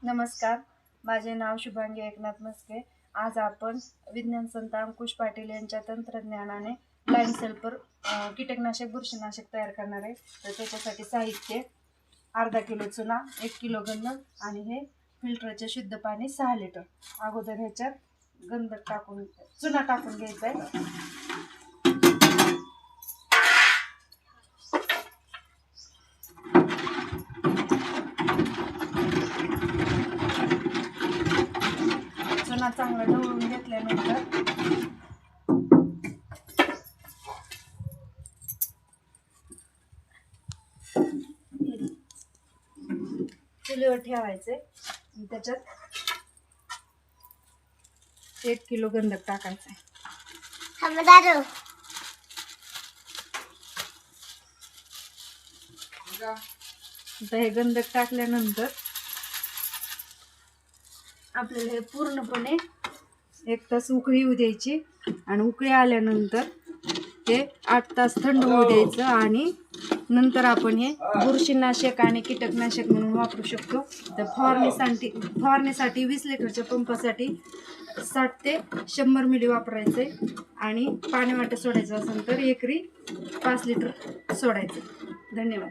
नमस्कार, माझे नाव शुभांगी एकनाथ मस्के। आज आपण विज्ञान संत अंकुश पाटील यांच्या तंत्रज्ञानाने लाईन सल्फर कीटकनाशक बुरशीनाशक तयार करणार आहे। तर त्याच्यासाठी साहित्य अर्धा किलो चुना, 1 किलो गंधक आणि हे फिल्टरचे शुद्ध पाणी 6 लिटर। अगोदर ह्याच्यात गंधक टाकून चुना टाकून घ्यायचा आहे। चुना चांगला ढवळून घेतल्यानंतर चुलीवर ठेवायचे आणि त्याच्यात 1 किलो गंधक टाकायचा आहे। आता हे गंधक टाकल्यानंतर आपल्याला हे पूर्णपणे 1 तास उकळी येऊ द्यायची आणि उकळी आल्यानंतर ते 8 तास थंड होऊ द्यायचं आणि नंतर आपण हे बुरशीनाशक आणि कीटकनाशक म्हणून वापरू शकतो। तर फवारणीसाठी 20 लिटरच्या पंपासाठी 60 ते 100 मिली वापरायचे आणि पाणी वाटे सोडायचं असेल तर एकरी 5 लिटर सोडायचं। धन्यवाद।